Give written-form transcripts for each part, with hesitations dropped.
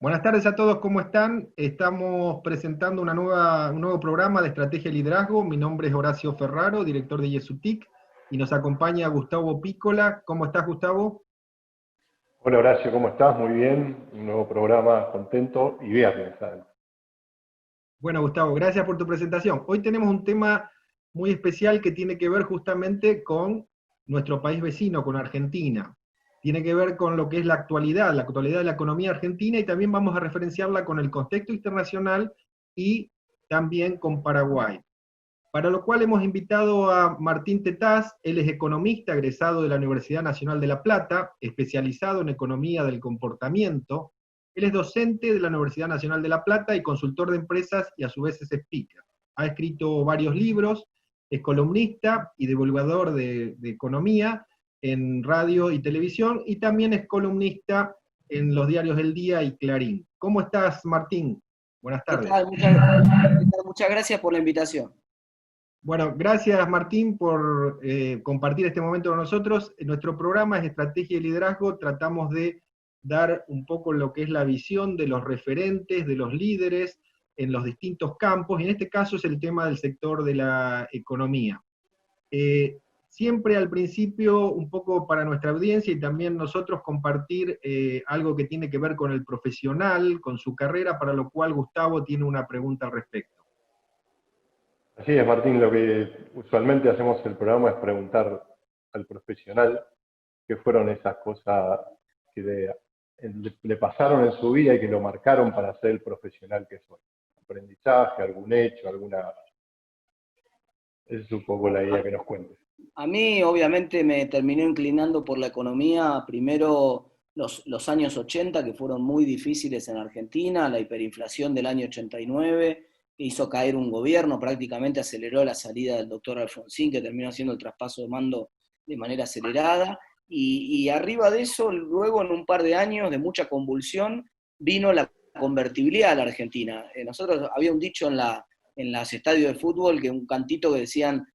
Buenas tardes a todos, ¿cómo están? Estamos presentando un nuevo programa de Estrategia y Liderazgo. Mi nombre es Horacio Ferraro, director de Yesutic, y nos acompaña Gustavo Pícola. ¿Cómo estás, Gustavo? Hola Horacio, ¿cómo estás? Muy bien, un nuevo programa, contento y viernes, ¿sabes? Bueno, Gustavo, gracias por tu presentación. Hoy tenemos un tema muy especial que tiene que ver justamente con nuestro país vecino, con Argentina. Tiene que ver con lo que es la actualidad de la economía argentina, y también vamos a referenciarla con el contexto internacional y también con Paraguay. Para lo cual hemos invitado a Martín Tetaz. Él es economista egresado de la Universidad Nacional de La Plata, especializado en economía del comportamiento. Él es docente de la Universidad Nacional de La Plata y consultor de empresas, y a su vez es speaker. Ha escrito varios libros, es columnista y divulgador de economía en radio y televisión, y también es columnista en los diarios El Día y Clarín. ¿Cómo estás, Martín? Buenas ¿Qué tardes. tal? ¿Qué tal? Muchas gracias por la invitación. Bueno, gracias Martín por compartir este momento con nosotros. Nuestro programa es Estrategia y Liderazgo. Tratamos de dar un poco lo que es la visión de los referentes, de los líderes en los distintos campos, y en este caso es el tema del sector de la economía. Siempre al principio, un poco para nuestra audiencia y también nosotros, compartir algo que tiene que ver con el profesional, con su carrera, para lo cual Gustavo tiene una pregunta al respecto. Así es, Martín, lo que usualmente hacemos en el programa es preguntar al profesional qué fueron esas cosas que le pasaron en su vida y que lo marcaron para ser el profesional que soy. Aprendizaje, algún hecho, alguna... Esa es un poco la idea que nos cuentes. A mí, obviamente, me terminé inclinando por la economía, primero los años 80, que fueron muy difíciles en Argentina, la hiperinflación del año 89, que hizo caer un gobierno, prácticamente aceleró la salida del doctor Alfonsín, que terminó haciendo el traspaso de mando de manera acelerada, y arriba de eso, luego en un par de años de mucha convulsión, vino la convertibilidad a la Argentina. Nosotros había un dicho en los estadios de fútbol, que un cantito que decían,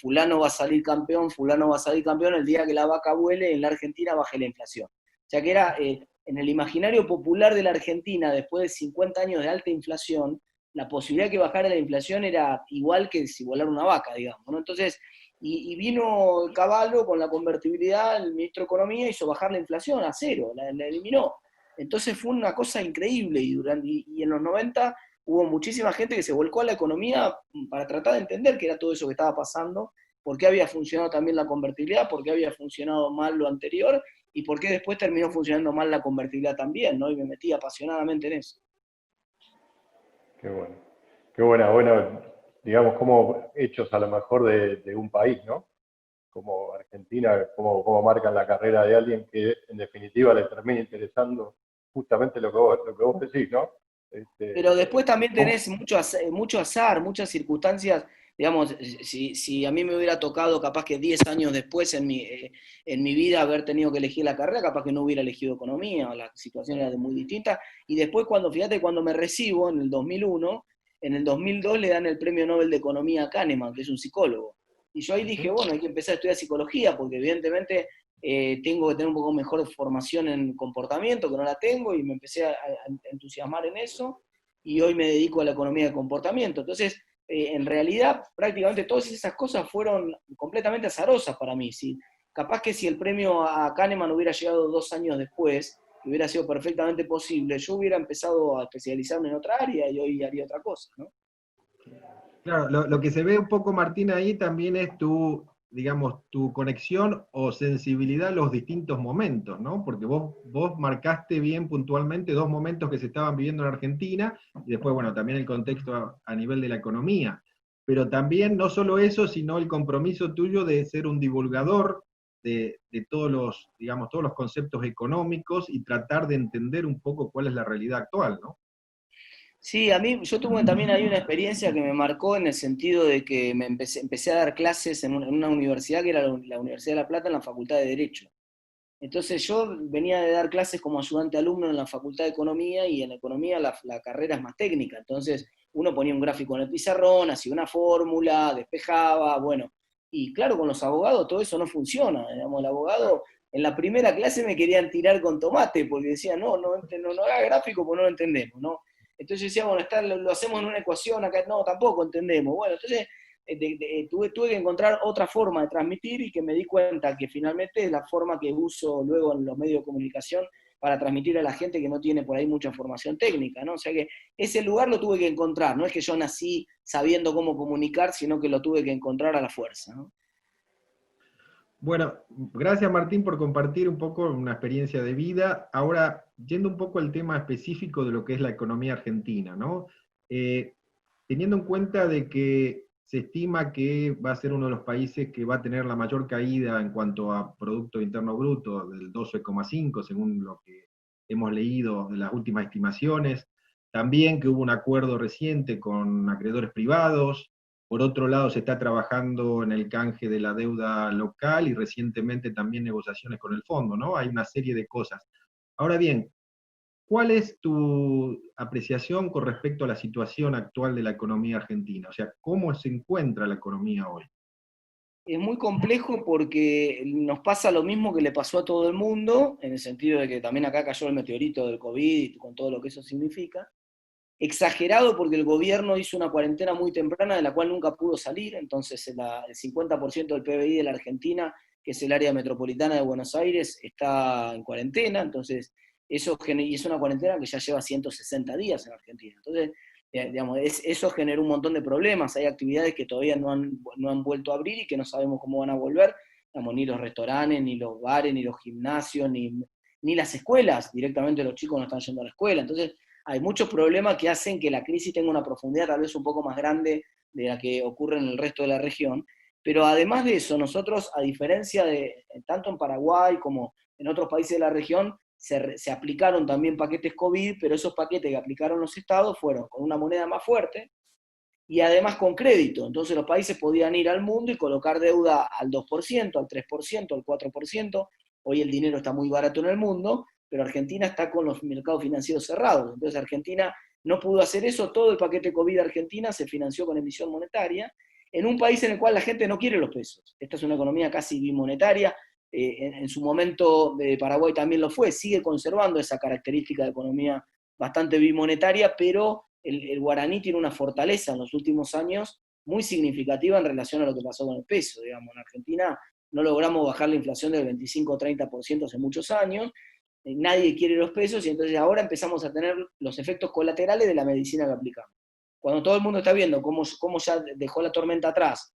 fulano va a salir campeón, fulano va a salir campeón, el día que la vaca vuele, en la Argentina baje la inflación. O sea que era, en el imaginario popular de la Argentina, después de 50 años de alta inflación, la posibilidad de que bajara la inflación era igual que si volara una vaca, digamos, ¿no? Entonces, y vino Caballo con la convertibilidad, el ministro de Economía hizo bajar la inflación a cero, la eliminó. Entonces fue una cosa increíble, y en los 90 hubo muchísima gente que se volcó a la economía para tratar de entender qué era todo eso que estaba pasando, por qué había funcionado también la convertibilidad, por qué había funcionado mal lo anterior, y por qué después terminó funcionando mal la convertibilidad también, ¿no? Y me metí apasionadamente en eso. Qué bueno. Qué buena, bueno, digamos, como hechos a lo mejor de un país, ¿no? Como Argentina, cómo marcan la carrera de alguien que en definitiva le termina interesando justamente lo que vos decís, ¿no? Pero Este, después también ¿cómo? tenés mucho azar, muchas circunstancias. Digamos, si a mí me hubiera tocado capaz que 10 años después en mi vida haber tenido que elegir la carrera, capaz que no hubiera elegido economía, la situación era muy distinta. Y después, fíjate, cuando me recibo en el 2001, en el 2002 le dan el premio Nobel de Economía a Kahneman, que es un psicólogo. Y yo ahí dije, Ujú. bueno, hay que empezar a estudiar psicología, porque evidentemente tengo que tener un poco mejor formación en comportamiento, que no la tengo, y me empecé a entusiasmar en eso, y hoy me dedico a la economía de comportamiento. Entonces, en realidad, prácticamente todas esas cosas fueron completamente azarosas para mí. ¿Sí? Capaz que si el premio a Kahneman hubiera llegado 2 años después, que hubiera sido perfectamente posible, yo hubiera empezado a especializarme en otra área y hoy haría otra cosa, ¿no? Claro, lo que se ve un poco, Martín, ahí también es tu, digamos, tu conexión o sensibilidad a los distintos momentos, ¿no? Porque vos marcaste bien puntualmente dos momentos que se estaban viviendo en Argentina, y después, bueno, también el contexto a nivel de la economía. Pero también no solo eso, sino el compromiso tuyo de ser un divulgador de todos los, digamos, todos los conceptos económicos, y tratar de entender un poco cuál es la realidad actual, ¿no? Sí, yo tuve también ahí una experiencia que me marcó en el sentido de que empecé a dar clases en una universidad que era la Universidad de La Plata, en la Facultad de Derecho. Entonces yo venía de dar clases como ayudante alumno en la Facultad de Economía, y en Economía la carrera es más técnica. Entonces uno ponía un gráfico en el pizarrón, hacía una fórmula, despejaba, bueno. Y claro, con los abogados todo eso no funciona. Digamos, el abogado en la primera clase me querían tirar con tomate, porque decían, no haga gráfico porque no lo entendemos, ¿no? Entonces yo decía, bueno, lo hacemos en una ecuación, acá no, tampoco entendemos. Bueno, entonces tuve que encontrar otra forma de transmitir y que me di cuenta que finalmente es la forma que uso luego en los medios de comunicación para transmitir a la gente que no tiene por ahí mucha formación técnica, ¿no? O sea que ese lugar lo tuve que encontrar, no es que yo nací sabiendo cómo comunicar, sino que lo tuve que encontrar a la fuerza, ¿no? Bueno, gracias Martín por compartir un poco una experiencia de vida. Ahora, yendo un poco al tema específico de lo que es la economía argentina, ¿no? Teniendo en cuenta de que se estima que va a ser uno de los países que va a tener la mayor caída en cuanto a Producto Interno Bruto, del 12,5, según lo que hemos leído de las últimas estimaciones. También que hubo un acuerdo reciente con acreedores privados. Por otro lado, se está trabajando en el canje de la deuda local y recientemente también negociaciones con el fondo, ¿no? Hay una serie de cosas. Ahora bien, ¿cuál es tu apreciación con respecto a la situación actual de la economía argentina? O sea, ¿cómo se encuentra la economía hoy? Es muy complejo porque nos pasa lo mismo que le pasó a todo el mundo, en el sentido de que también acá cayó el meteorito del COVID y con todo lo que eso significa. Exagerado porque el gobierno hizo una cuarentena muy temprana de la cual nunca pudo salir, entonces el 50% del PBI de la Argentina, que es el área metropolitana de Buenos Aires, está en cuarentena, entonces y es una cuarentena que ya lleva 160 días en Argentina. Entonces, digamos, eso generó un montón de problemas, hay actividades que todavía no han vuelto a abrir y que no sabemos cómo van a volver, digamos, ni los restaurantes, ni los bares, ni los gimnasios, ni las escuelas, directamente los chicos no están yendo a la escuela, entonces hay muchos problemas que hacen que la crisis tenga una profundidad tal vez un poco más grande de la que ocurre en el resto de la región, pero además de eso, nosotros, a diferencia de, tanto en Paraguay como en otros países de la región, se aplicaron también paquetes COVID, pero esos paquetes que aplicaron los estados fueron con una moneda más fuerte y además con crédito. Entonces los países podían ir al mundo y colocar deuda al 2%, al 3%, al 4%. Hoy el dinero está muy barato en el mundo, pero Argentina está con los mercados financieros cerrados. Entonces Argentina no pudo hacer eso, todo el paquete COVID de Argentina se financió con emisión monetaria, en un país en el cual la gente no quiere los pesos. Esta es una economía casi bimonetaria, en su momento de Paraguay también lo fue, sigue conservando esa característica de economía bastante bimonetaria, pero el guaraní tiene una fortaleza en los últimos años muy significativa en relación a lo que pasó con el peso. Digamos, en Argentina no logramos bajar la inflación del 25 o 30% hace muchos años, nadie quiere los pesos y entonces ahora empezamos a tener los efectos colaterales de la medicina que aplicamos. Cuando todo el mundo está viendo cómo ya dejó la tormenta atrás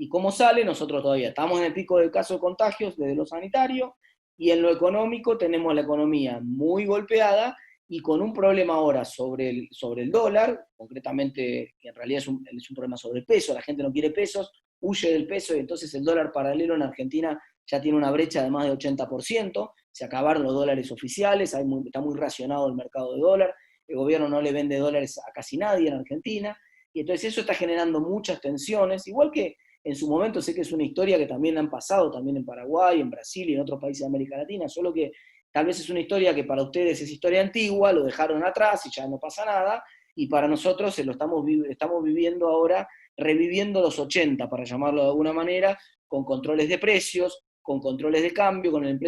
y cómo sale, nosotros todavía estamos en el pico del caso de contagios desde lo sanitario, y en lo económico tenemos la economía muy golpeada y con un problema ahora sobre el dólar, concretamente, que en realidad es un problema sobre el peso, la gente no quiere pesos, huye del peso y entonces el dólar paralelo en Argentina ya tiene una brecha de más de 80%, se acabaron los dólares oficiales, está muy racionado el mercado de dólar, el gobierno no le vende dólares a casi nadie en Argentina, y entonces eso está generando muchas tensiones, igual que en su momento sé que es una historia que también han pasado, también en Paraguay, en Brasil y en otros países de América Latina, solo que tal vez es una historia que para ustedes es historia antigua, lo dejaron atrás y ya no pasa nada, y para nosotros lo estamos viviendo ahora, reviviendo los 80, para llamarlo de alguna manera, con controles de precios, con controles de cambio, con el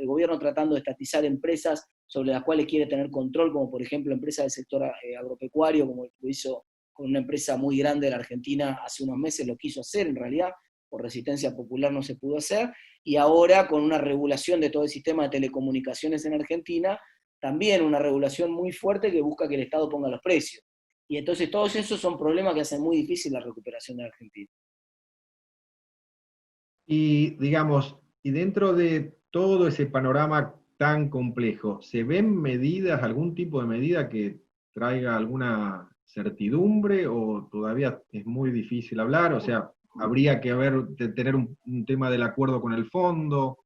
gobierno tratando de estatizar empresas sobre las cuales quiere tener control, como por ejemplo empresas del sector agropecuario, como lo hizo con una empresa muy grande de la Argentina hace unos meses, lo quiso hacer en realidad, por resistencia popular no se pudo hacer, y ahora con una regulación de todo el sistema de telecomunicaciones en Argentina, también una regulación muy fuerte que busca que el Estado ponga los precios. Y entonces todos esos son problemas que hacen muy difícil la recuperación de Argentina. Y digamos, y dentro de todo ese panorama tan complejo, ¿se ven medidas, algún tipo de medida que traiga alguna certidumbre o todavía es muy difícil hablar? O sea, habría que tener un tema del acuerdo con el fondo.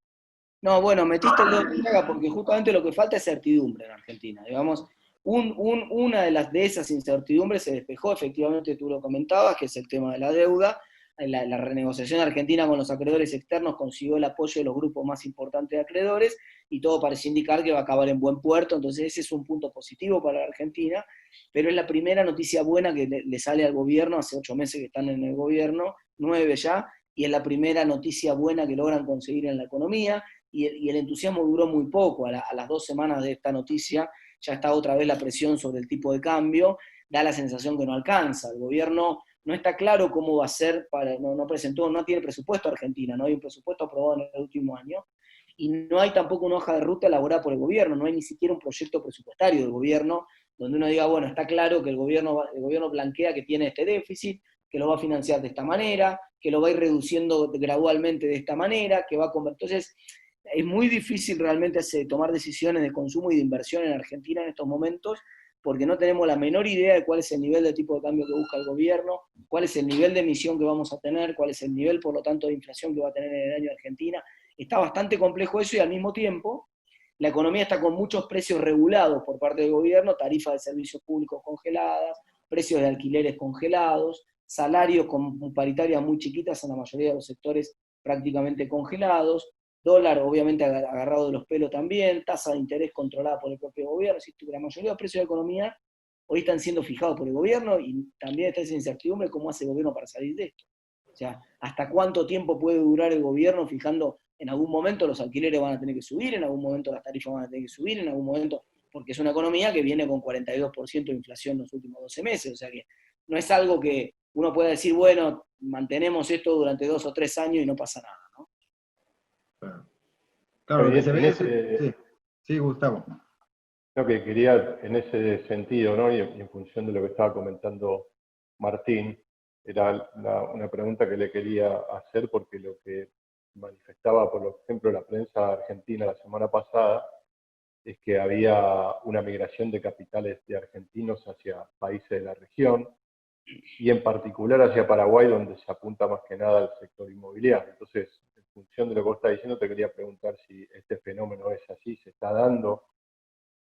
No, bueno, metiste el dedo en la llaga porque justamente lo que falta es certidumbre en Argentina. Digamos, una de esas incertidumbres se despejó, efectivamente tú lo comentabas, que es el tema de la deuda. La renegociación argentina con los acreedores externos consiguió el apoyo de los grupos más importantes de acreedores y todo parece indicar que va a acabar en buen puerto, entonces ese es un punto positivo para la Argentina, pero es la primera noticia buena que le sale al gobierno, hace 8 meses que están en el gobierno, 9 ya, y es la primera noticia buena que logran conseguir en la economía, y el entusiasmo duró muy poco. A las 2 semanas de esta noticia ya está otra vez la presión sobre el tipo de cambio, da la sensación que no alcanza. El gobierno no está claro cómo va a ser, no tiene presupuesto Argentina, no hay un presupuesto aprobado en el último año, y no hay tampoco una hoja de ruta elaborada por el gobierno, no hay ni siquiera un proyecto presupuestario del gobierno, donde uno diga, bueno, está claro que el gobierno plantea que tiene este déficit, que lo va a financiar de esta manera, que lo va a ir reduciendo gradualmente de esta manera, que va a convertir. Entonces, es muy difícil realmente tomar decisiones de consumo y de inversión en Argentina en estos momentos, porque no tenemos la menor idea de cuál es el nivel de tipo de cambio que busca el gobierno, cuál es el nivel de emisión que vamos a tener, cuál es el nivel, por lo tanto, de inflación que va a tener en el año Argentina. Está bastante complejo eso, y al mismo tiempo la economía está con muchos precios regulados por parte del gobierno, tarifas de servicios públicos congeladas, precios de alquileres congelados, salarios con paritarias muy chiquitas en la mayoría de los sectores prácticamente congelados, dólar obviamente agarrado de los pelos también, tasa de interés controlada por el propio gobierno. Así que la mayoría de los precios de la economía hoy están siendo fijados por el gobierno, y también está esa incertidumbre cómo hace el gobierno para salir de esto. O sea, ¿hasta cuánto tiempo puede durar el gobierno fijando? En algún momento los alquileres van a tener que subir, en algún momento las tarifas van a tener que subir, en algún momento, porque es una economía que viene con 42% de inflación en los últimos 12 meses, o sea que no es algo que uno pueda decir, bueno, mantenemos esto durante 2 o 3 años y no pasa nada, ¿no? Claro, lo que se ve es... Sí, sí, Gustavo. Lo que quería en ese sentido, ¿no? Y en función de lo que estaba comentando Martín, era una pregunta que le quería hacer, porque lo que manifestaba, por ejemplo, la prensa argentina la semana pasada, es que había una migración de capitales de argentinos hacia países de la región, y en particular hacia Paraguay, donde se apunta más que nada al sector inmobiliario. Entonces, en función de lo que vos estás diciendo, te quería preguntar si este fenómeno es así, se está dando,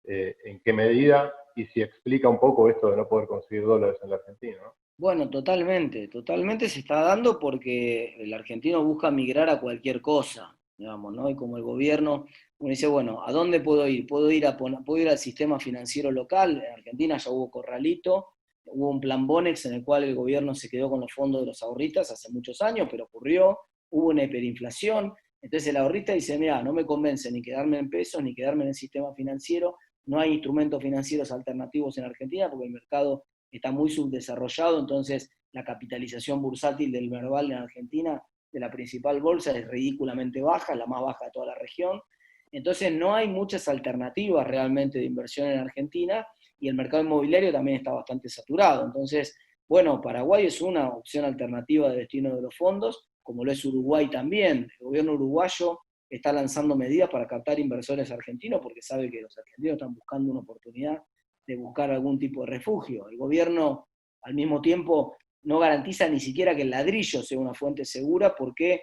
en qué medida, y si explica un poco esto de no poder conseguir dólares en la Argentina, ¿no? Bueno, totalmente se está dando porque el argentino busca migrar a cualquier cosa, digamos, ¿no? Y como el gobierno, uno dice, bueno, ¿a dónde puedo ir? Puedo ir al sistema financiero local. En Argentina ya hubo corralito, hubo un plan Bonex en el cual el gobierno se quedó con los fondos de los ahorristas hace muchos años, pero ocurrió, hubo una hiperinflación. Entonces el ahorrista dice, mira, no me convence ni quedarme en pesos, ni quedarme en el sistema financiero, no hay instrumentos financieros alternativos en Argentina porque el mercado está muy subdesarrollado, entonces la capitalización bursátil del Merval en Argentina, de la principal bolsa, es ridículamente baja, la más baja de toda la región. Entonces no hay muchas alternativas realmente de inversión en Argentina, y el mercado inmobiliario también está bastante saturado. Entonces, bueno, Paraguay es una opción alternativa de destino de los fondos, como lo es Uruguay también. El gobierno uruguayo está lanzando medidas para captar inversores argentinos, porque sabe que los argentinos están buscando una oportunidad de buscar algún tipo de refugio. El gobierno, al mismo tiempo, no garantiza ni siquiera que el ladrillo sea una fuente segura, porque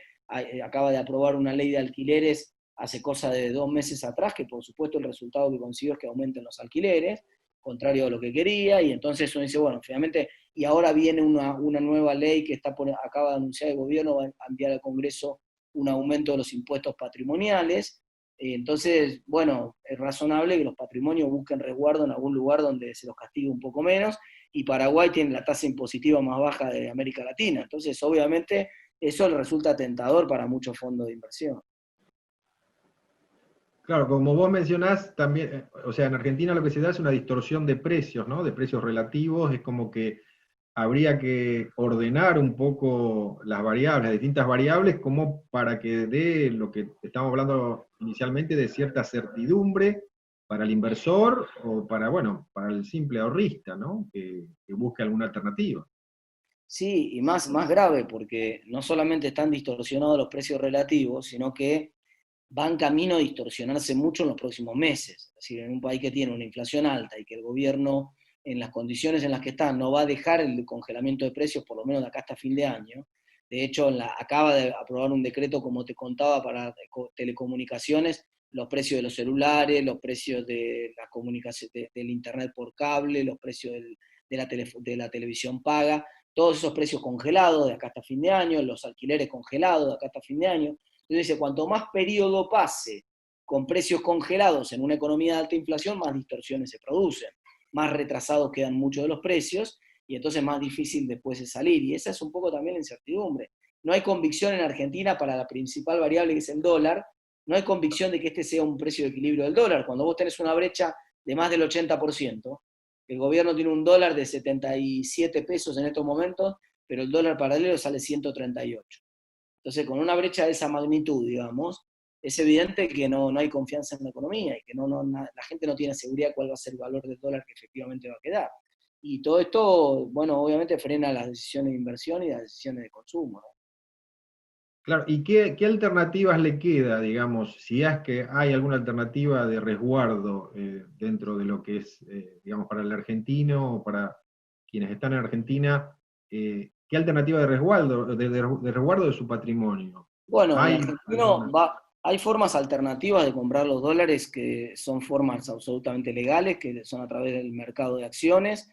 acaba de aprobar una ley de alquileres hace cosa de 2 meses atrás, que por supuesto el resultado que consiguió es que aumenten los alquileres, contrario a lo que quería, y entonces uno dice, bueno, finalmente, y ahora viene una nueva ley que acaba de anunciar el gobierno, va a enviar al Congreso un aumento de los impuestos patrimoniales. Entonces, bueno, es razonable que los patrimonios busquen resguardo en algún lugar donde se los castigue un poco menos, y Paraguay tiene la tasa impositiva más baja de América Latina. Entonces, obviamente, eso le resulta tentador para muchos fondos de inversión. Claro, como vos mencionás, también, o sea, en Argentina lo que se da es una distorsión de precios, ¿no? De precios relativos, es como que habría que ordenar un poco las variables, las distintas variables, como para que dé lo que estamos hablando inicialmente, de cierta certidumbre para el inversor o para, bueno, para el simple ahorrista, ¿no? Que busque alguna alternativa. Sí, y más grave, porque no solamente están distorsionados los precios relativos, sino que van camino a distorsionarse mucho en los próximos meses. Es decir, en un país que tiene una inflación alta y que el gobierno, en las condiciones en las que está, no va a dejar el congelamiento de precios, por lo menos de acá hasta fin de año. De hecho, acaba de aprobar un decreto, como te contaba, para telecomunicaciones, los precios de los celulares, los precios de la comunicación, del internet por cable, los precios de la televisión paga, todos esos precios congelados de acá hasta fin de año, los alquileres congelados de acá hasta fin de año. Entonces dice, cuanto más periodo pase con precios congelados en una economía de alta inflación, más distorsiones se producen, más retrasados quedan muchos de los precios, y entonces más difícil después de salir. Y esa es un poco también la incertidumbre. No hay convicción en Argentina para la principal variable, que es el dólar, no hay convicción de que este sea un precio de equilibrio del dólar. Cuando vos tenés una brecha de más del 80%, el gobierno tiene un dólar de 77 pesos en estos momentos, pero el dólar paralelo sale 138. Entonces, con una brecha de esa magnitud, digamos, es evidente que no hay confianza en la economía y que la gente no tiene seguridad cuál va a ser el valor del dólar que efectivamente va a quedar. Y todo esto, bueno, obviamente frena las decisiones de inversión y las decisiones de consumo, ¿no? Claro, ¿y qué alternativas le queda, digamos, si es que hay alguna alternativa de resguardo dentro de lo que es, digamos, para el argentino o para quienes están en Argentina, qué alternativa de resguardo, de resguardo de su patrimonio? Bueno, el ¿Hay argentino alguna? hay formas alternativas de comprar los dólares que son formas absolutamente legales, que son a través del mercado de acciones.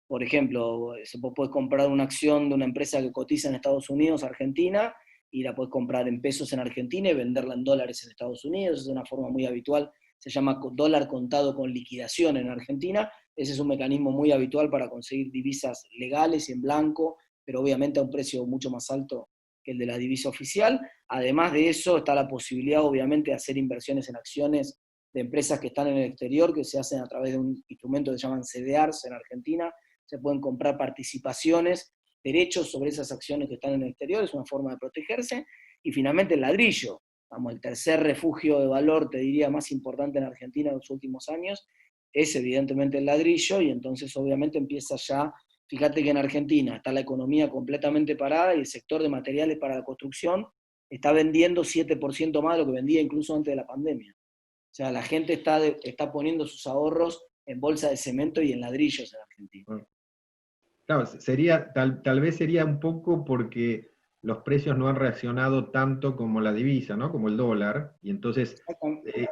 Por ejemplo, vos podés comprar una acción de una empresa que cotiza en Estados Unidos, Argentina, y la podés comprar en pesos en Argentina y venderla en dólares en Estados Unidos. Es una forma muy habitual, se llama dólar contado con liquidación en Argentina. Ese es un mecanismo muy habitual para conseguir divisas legales y en blanco, pero obviamente a un precio mucho más alto que el de la divisa oficial. Además de eso, está la posibilidad, obviamente, de hacer inversiones en acciones de empresas que están en el exterior, que se hacen a través de un instrumento que se llaman CDRs en Argentina. Se pueden comprar participaciones, derechos sobre esas acciones que están en el exterior, es una forma de protegerse. Y finalmente el ladrillo, vamos, el tercer refugio de valor, te diría, más importante en Argentina en los últimos años, es evidentemente el ladrillo, y entonces obviamente empieza ya. Fíjate que en Argentina está la economía completamente parada y el sector de materiales para la construcción está vendiendo 7% más de lo que vendía incluso antes de la pandemia. O sea, la gente está poniendo sus ahorros en bolsa de cemento y en ladrillos en Argentina. Claro, tal vez sería un poco porque los precios no han reaccionado tanto como la divisa, ¿no? Como el dólar, y entonces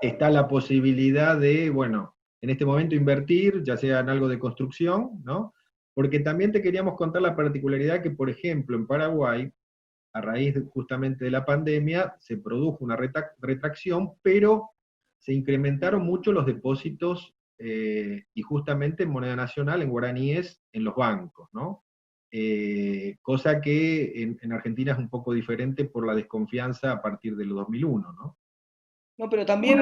está la posibilidad de, bueno, en este momento invertir, ya sea en algo de construcción, ¿no? Porque también te queríamos contar la particularidad que, por ejemplo, en Paraguay, a raíz justamente de la pandemia, se produjo una retracción, pero se incrementaron mucho los depósitos y justamente en moneda nacional, en guaraníes, en los bancos, ¿no? Cosa que en Argentina es un poco diferente por la desconfianza a partir del 2001, ¿no? No, pero también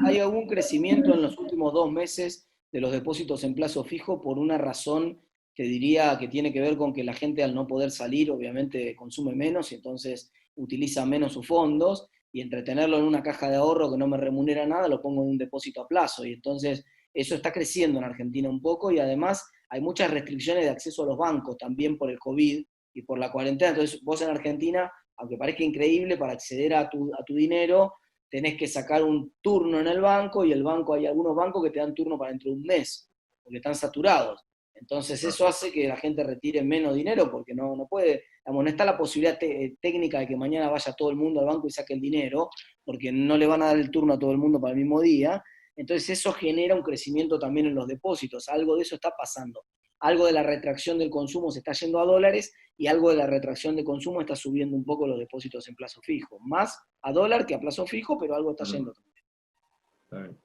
hay algún crecimiento en los últimos 2 meses de los depósitos en plazo fijo por una razón que diría que tiene que ver con que la gente al no poder salir obviamente consume menos y entonces utiliza menos sus fondos, y entretenerlo en una caja de ahorro que no me remunera nada lo pongo en un depósito a plazo, y entonces eso está creciendo en Argentina un poco, y además hay muchas restricciones de acceso a los bancos también por el COVID y por la cuarentena. Entonces vos en Argentina, aunque parezca increíble, para acceder a tu dinero tenés que sacar un turno en el banco, y hay algunos bancos que te dan turno para dentro de un mes, porque están saturados. Entonces eso hace que la gente retire menos dinero, porque no puede, digamos, no está la posibilidad técnica de que mañana vaya todo el mundo al banco y saque el dinero, porque no le van a dar el turno a todo el mundo para el mismo día. Entonces eso genera un crecimiento también en los depósitos, algo de eso está pasando. Algo de la retracción del consumo se está yendo a dólares, y algo de la retracción de consumo está subiendo un poco los depósitos en plazo fijo. Más a dólar que a plazo fijo, pero algo está yendo también. Está bien.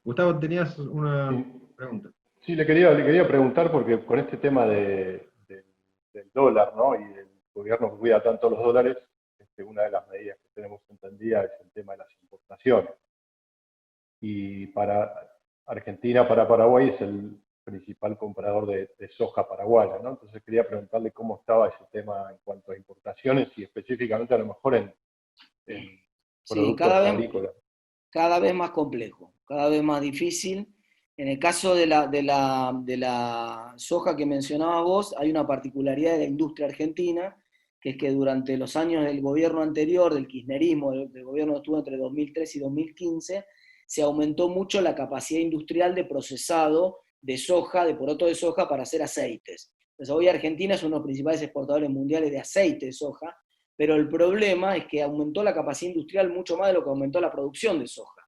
Gustavo, tenías Sí, una pregunta. sí, le quería preguntar porque con este tema del dólar, ¿no? Y el gobierno que cuida tanto los dólares, una de las medidas que tenemos entendida es el tema de las importaciones. Y para Argentina, para Paraguay, es el principal comprador de soja paraguaya, ¿no? Entonces quería preguntarle cómo estaba ese tema en cuanto a importaciones y específicamente a lo mejor en Sí, productos agrícolas. cada vez más complejo, cada vez más difícil. En el caso de la soja que mencionabas vos, hay una particularidad de la industria argentina, que es que durante los años del gobierno anterior, del kirchnerismo, del gobierno que estuvo entre 2003 y 2015, se aumentó mucho la capacidad industrial de procesado de soja, de poroto de soja, para hacer aceites. Entonces hoy Argentina es uno de los principales exportadores mundiales de aceite de soja, pero el problema es que aumentó la capacidad industrial mucho más de lo que aumentó la producción de soja,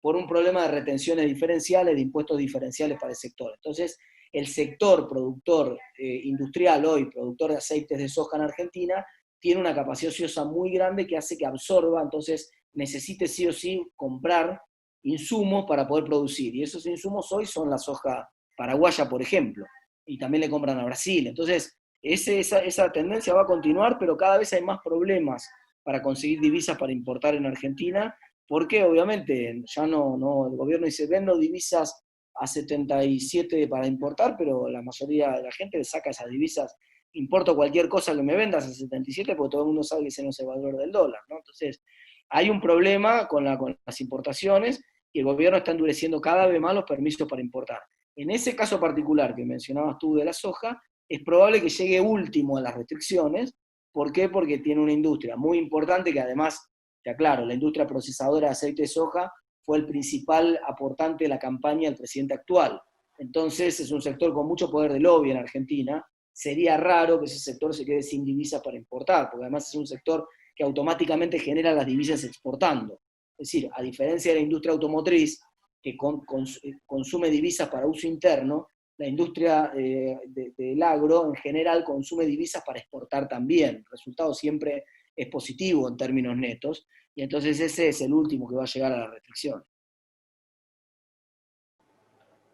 por un problema de retenciones diferenciales, de impuestos diferenciales para el sector. Entonces, el sector productor industrial hoy, productor de aceites de soja en Argentina, tiene una capacidad ociosa muy grande que hace que absorba, entonces necesite sí o sí comprar insumos para poder producir. Y esos insumos hoy son la soja paraguaya, por ejemplo, y también le compran a Brasil. Entonces, esa tendencia va a continuar, pero cada vez hay más problemas para conseguir divisas para importar en Argentina, porque obviamente ya el gobierno dice, vendo divisas a 77 para importar, pero la mayoría de la gente le saca esas divisas, importo cualquier cosa que me vendas a 77 porque todo el mundo sabe que ese no es el valor del dólar, ¿no? Entonces, hay un problema con las importaciones y el gobierno está endureciendo cada vez más los permisos para importar. En ese caso particular que mencionabas tú de la soja, es probable que llegue último a las restricciones. ¿Por qué? Porque tiene una industria muy importante que además, te aclaro, la industria procesadora de aceite de soja fue el principal aportante de la campaña del presidente actual. Entonces es un sector con mucho poder de lobby en Argentina. Sería raro que ese sector se quede sin divisas para importar, porque además es un sector que automáticamente genera las divisas exportando. Es decir, a diferencia de la industria automotriz, que consume divisas para uso interno, la industria del agro en general consume divisas para exportar también. El resultado siempre es positivo en términos netos, y entonces ese es el último que va a llegar a la restricción.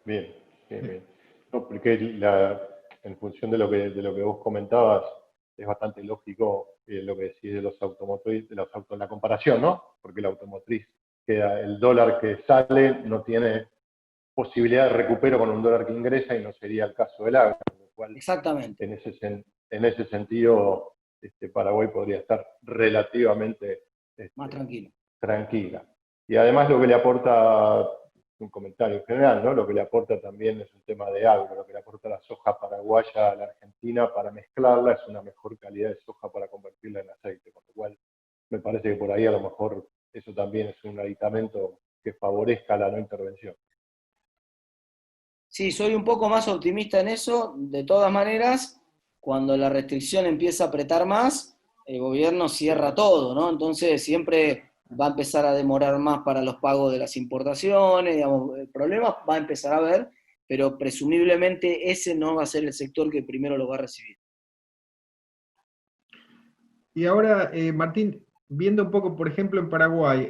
Bien, bien, bien. No, porque en función de lo que vos comentabas, es bastante lógico lo que decís de los automotriz, la comparación, ¿no? Porque la automotriz queda, el dólar que sale no tiene posibilidad de recupero con un dólar que ingresa y no sería el caso del agro, con lo cual, exactamente, en ese sentido, Paraguay podría estar relativamente más tranquilo. tranquila. Y además lo que le aporta, un comentario en general, ¿no? Lo que le aporta también es un tema de agro, lo que le aporta la soja paraguaya a la Argentina para mezclarla es una mejor calidad de soja para convertirla en aceite, con lo cual me parece que por ahí a lo mejor eso también es un aditamento que favorezca la no intervención. Sí, soy un poco más optimista en eso. De todas maneras, cuando la restricción empieza a apretar más, el gobierno cierra todo, ¿no? Entonces siempre va a empezar a demorar más para los pagos de las importaciones, digamos, el problema va a empezar a haber, pero presumiblemente ese no va a ser el sector que primero lo va a recibir. Y ahora, Martín, viendo un poco, por ejemplo, en Paraguay,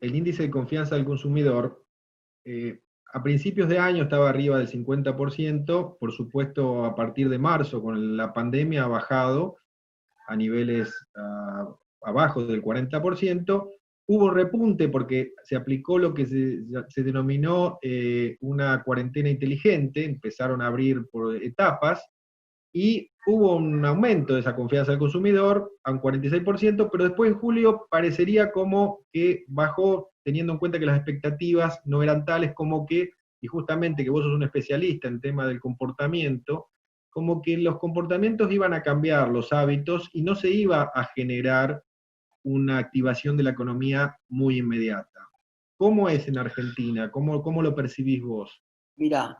el índice de confianza del consumidor, a principios de año estaba arriba del 50%, por supuesto a partir de marzo con la pandemia ha bajado a niveles abajo del 40%, hubo repunte porque se aplicó lo que se denominó una cuarentena inteligente, empezaron a abrir por etapas, y hubo un aumento de esa confianza del consumidor a un 46%, pero después en julio parecería como que bajó, teniendo en cuenta que las expectativas no eran tales, como que, y justamente que vos sos un especialista en tema del comportamiento, como que los comportamientos iban a cambiar, los hábitos, y no se iba a generar una activación de la economía muy inmediata. ¿Cómo es en Argentina? ¿Cómo lo percibís vos? Mira,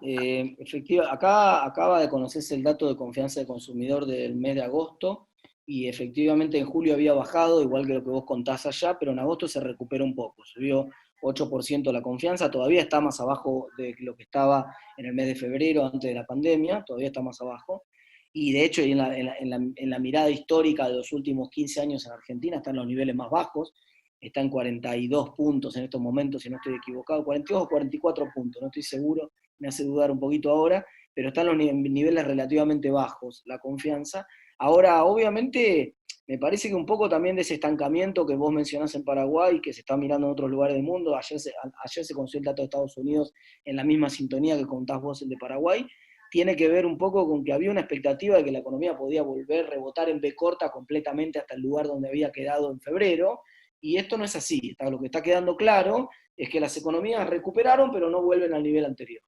acá acaba de conocerse el dato de confianza del consumidor del mes de agosto, y efectivamente en julio había bajado, igual que lo que vos contás allá, pero en agosto se recuperó un poco, subió 8% la confianza, todavía está más abajo de lo que estaba en el mes de febrero antes de la pandemia, todavía está más abajo, y de hecho en la mirada histórica de los últimos 15 años en Argentina están los niveles más bajos, está en 42 puntos en estos momentos, si no estoy equivocado, 42 o 44 puntos, no estoy seguro, me hace dudar un poquito ahora, pero están los niveles relativamente bajos, la confianza. Ahora, obviamente, me parece que un poco también de ese estancamiento que vos mencionás en Paraguay, que se está mirando en otros lugares del mundo, ayer se conoció el dato de Estados Unidos en la misma sintonía que contás vos el de Paraguay, tiene que ver un poco con que había una expectativa de que la economía podía volver, rebotar en B corta completamente hasta el lugar donde había quedado en febrero, y esto no es así. Lo que está quedando claro es que las economías recuperaron, pero no vuelven al nivel anterior.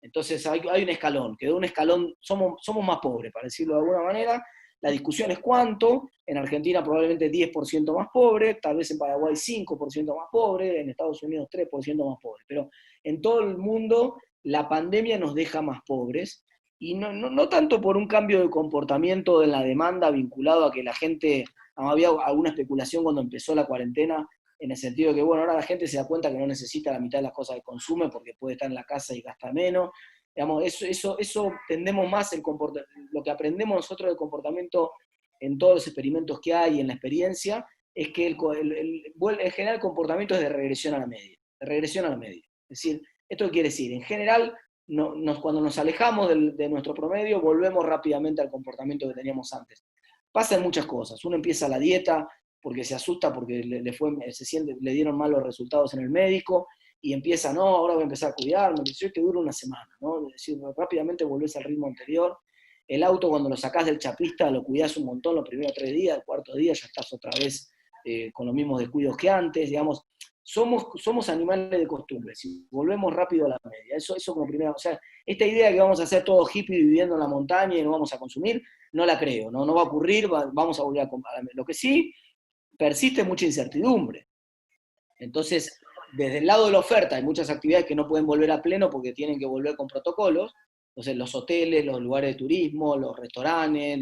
Entonces hay un escalón, quedó un escalón, somos más pobres, para decirlo de alguna manera. La discusión es cuánto, en Argentina probablemente 10% más pobre, tal vez en Paraguay 5% más pobre, en Estados Unidos 3% más pobre, pero en todo el mundo la pandemia nos deja más pobres, y no tanto por un cambio de comportamiento en la demanda vinculado a que la gente, había alguna especulación cuando empezó la cuarentena, en el sentido de que, bueno, ahora la gente se da cuenta que no necesita la mitad de las cosas que consume porque puede estar en la casa y gasta menos. Digamos, eso tendemos más lo que aprendemos nosotros del comportamiento en todos los experimentos que hay, en la experiencia, es que en general el comportamiento es de regresión a la media, Es decir, ¿esto qué quiere decir? En general, cuando nos alejamos de nuestro promedio, volvemos rápidamente al comportamiento que teníamos antes. Pasan muchas cosas. Uno empieza la dieta, porque se asusta porque le dieron malos resultados en el médico, y empieza, no, ahora voy a empezar a cuidarme, que dura una semana, ¿no? Es decir, rápidamente volvés al ritmo anterior. El auto, cuando lo sacás del chapista, lo cuidás un montón los primeros 3 días, el cuarto día ya estás otra vez con los mismos descuidos que antes, digamos. Somos animales de costumbre, si volvemos rápido a la media, eso como primera, o sea, esta idea de que vamos a ser todos hippies viviendo en la montaña y no vamos a consumir, no la creo, no va a ocurrir, vamos a volver a comprar. Lo que sí, persiste mucha incertidumbre. Entonces, desde el lado de la oferta hay muchas actividades que no pueden volver a pleno porque tienen que volver con protocolos, entonces los hoteles, los lugares de turismo, los restaurantes,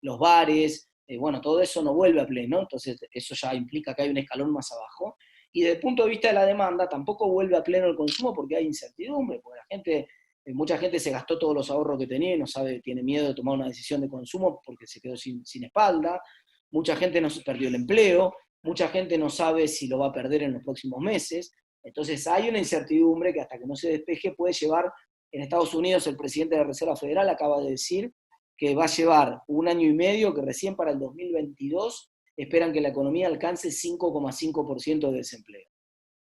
los bares, bueno, todo eso no vuelve a pleno, entonces eso ya implica que hay un escalón más abajo. Y desde el punto de vista de la demanda, tampoco vuelve a pleno el consumo porque hay incertidumbre, porque mucha gente se gastó todos los ahorros que tenía y no sabe, tiene miedo de tomar una decisión de consumo porque se quedó sin espalda, mucha gente no se perdió el empleo, mucha gente no sabe si lo va a perder en los próximos meses, entonces hay una incertidumbre que hasta que no se despeje puede llevar, en Estados Unidos el presidente de la Reserva Federal acaba de decir que va a llevar 1 año y medio, que recién para el 2022 esperan que la economía alcance 5,5% de desempleo.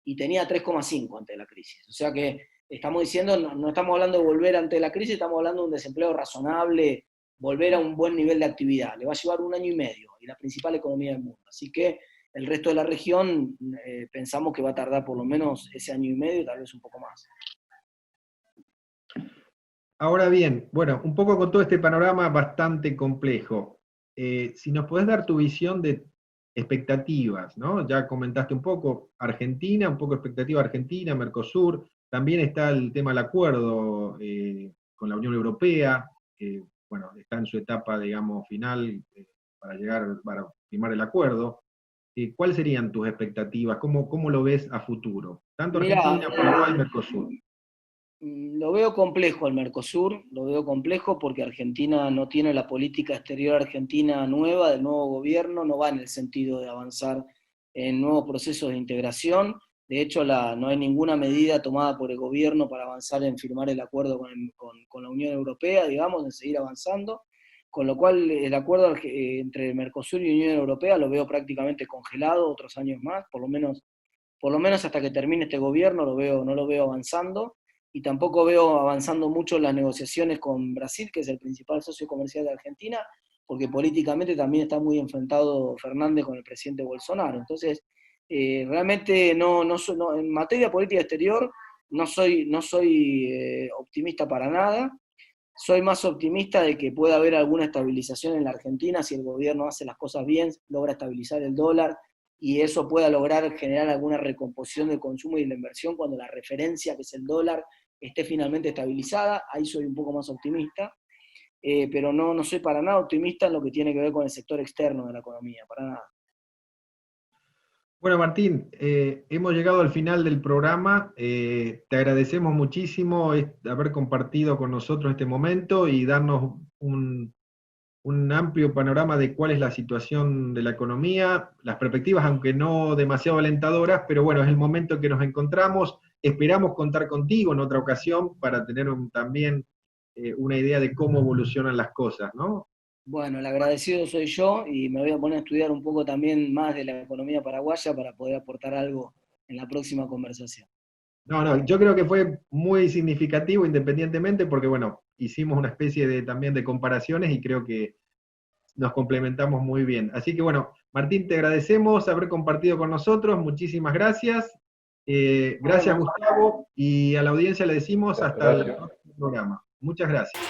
Y tenía 3,5% antes de la crisis. O sea que estamos diciendo, no estamos hablando de volver ante la crisis, estamos hablando de un desempleo razonable, volver a un buen nivel de actividad. Le va a llevar 1 año y medio, y la principal economía del mundo. Así que el resto de la región pensamos que va a tardar por lo menos ese año y medio, tal vez un poco más. Ahora bien, bueno, un poco con todo este panorama bastante complejo, si nos podés dar tu visión de expectativas, ¿no? Ya comentaste un poco Argentina, un poco expectativa Argentina, Mercosur, también está el tema del acuerdo con la Unión Europea, que bueno, está en su etapa, digamos, final para firmar el acuerdo. ¿Cuáles serían tus expectativas? ¿Cómo lo ves a futuro? Tanto Argentina, Paraguay, Mercosur. Lo veo complejo el Mercosur, lo veo complejo porque Argentina no tiene la política exterior argentina nueva, del nuevo gobierno, no va en el sentido de avanzar en nuevos procesos de integración. De hecho, no hay ninguna medida tomada por el gobierno para avanzar en firmar el acuerdo con la Unión Europea, digamos, en seguir avanzando. Con lo cual, el acuerdo entre Mercosur y Unión Europea lo veo prácticamente congelado otros años más, por lo menos hasta que termine este gobierno no lo veo avanzando. Y tampoco veo avanzando mucho las negociaciones con Brasil, que es el principal socio comercial de Argentina, porque políticamente también está muy enfrentado Fernández con el presidente Bolsonaro. Entonces, realmente en materia política exterior no soy optimista para nada. Soy más optimista de que pueda haber alguna estabilización en la Argentina si el gobierno hace las cosas bien, logra estabilizar el dólar, y eso pueda lograr generar alguna recomposición del consumo y de la inversión cuando la referencia, que es el dólar, esté finalmente estabilizada. Ahí soy un poco más optimista, pero no soy para nada optimista en lo que tiene que ver con el sector externo de la economía, para nada. Bueno, Martín, hemos llegado al final del programa. Te agradecemos muchísimo haber compartido con nosotros este momento y darnos un amplio panorama de cuál es la situación de la economía, las perspectivas, aunque no demasiado alentadoras, pero bueno, es el momento en que nos encontramos. Esperamos contar contigo en otra ocasión para tener también una idea de cómo evolucionan las cosas, ¿no? Bueno, el agradecido soy yo, y me voy a poner a estudiar un poco también más de la economía paraguaya para poder aportar algo en la próxima conversación. No, yo creo que fue muy significativo independientemente porque, bueno, hicimos una especie también de comparaciones y creo que nos complementamos muy bien. Así que, bueno, Martín, te agradecemos haber compartido con nosotros, muchísimas gracias. Gracias, Gustavo, y a la audiencia le decimos hasta el próximo programa. Muchas gracias.